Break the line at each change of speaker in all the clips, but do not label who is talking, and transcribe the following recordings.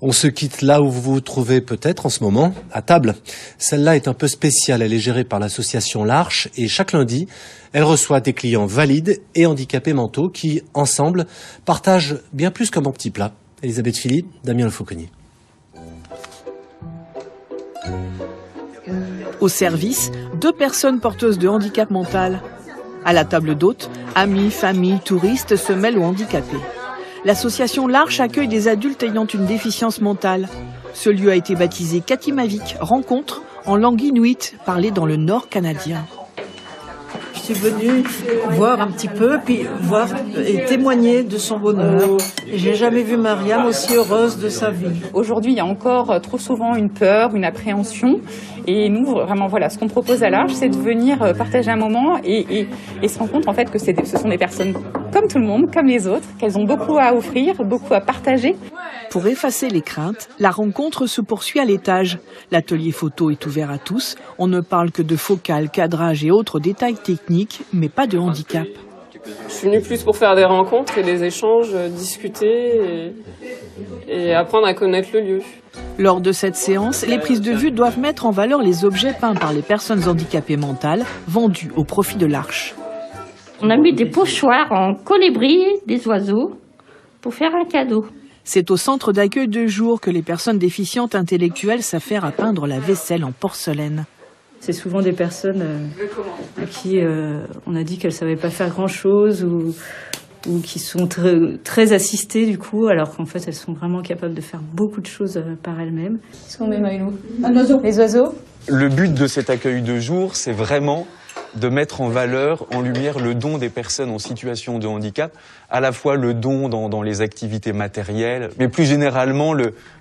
On se quitte là où vous vous trouvez peut-être en ce moment, à table. Celle-là est un peu spéciale, elle est gérée par l'association L'Arche et chaque lundi, elle reçoit des clients valides et handicapés mentaux qui, ensemble, partagent bien plus qu'un bon petit plat. Elisabeth Philly, Damien Le Fauconnier.
Au service, 2 personnes porteuses de handicap mental. À la table d'hôtes, amis, familles, touristes se mêlent aux handicapés. L'association L'Arche accueille des adultes ayant une déficience mentale. Ce lieu a été baptisé Katimavik, rencontre en langue inuite parlée dans le nord canadien.
Je suis venue voir un petit peu, puis voir et témoigner de son bonheur. J'ai jamais vu Mariam aussi heureuse de sa vie.
Aujourd'hui, il y a encore trop souvent une peur, une appréhension. Et nous, vraiment, voilà, ce qu'on propose à l'Arche, c'est de venir partager un moment et se rendre compte en fait que ce sont des personnes comme tout le monde, comme les autres, qu'elles ont beaucoup à offrir, beaucoup à partager.
Pour effacer les craintes, la rencontre se poursuit à l'étage. L'atelier photo est ouvert à tous. On ne parle que de focale, cadrage et autres détails techniques, mais pas de handicap.
Je suis venue plus pour faire des rencontres et des échanges, discuter et apprendre à connaître le lieu.
Lors de cette séance, les prises de vue doivent mettre en valeur les objets peints par les personnes handicapées mentales, vendus au profit de l'Arche.
On a mis des pochoirs en colibri, des oiseaux, pour faire un cadeau.
C'est au centre d'accueil de jour que les personnes déficientes intellectuelles s'affairent à peindre la vaisselle en porcelaine.
C'est souvent des personnes à qui on a dit qu'elles ne savaient pas faire grand-chose ou qui sont très assistées du coup, alors qu'en fait elles sont vraiment capables de faire beaucoup de choses par elles-mêmes.
Qu'est-ce qu'on met, Maïlou ? Un oiseau. Les oiseaux ?
Le but de cet accueil de jour, c'est vraiment de mettre en valeur, en lumière, le don des personnes en situation de handicap, à la fois le don dans les activités matérielles, mais plus généralement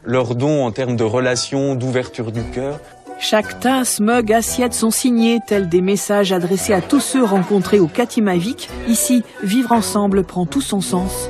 leur don en termes de relations, d'ouverture du cœur.
Chaque tasse, mug, assiette sont signés, tels des messages adressés à tous ceux rencontrés au Katimavik. Ici, vivre ensemble prend tout son sens.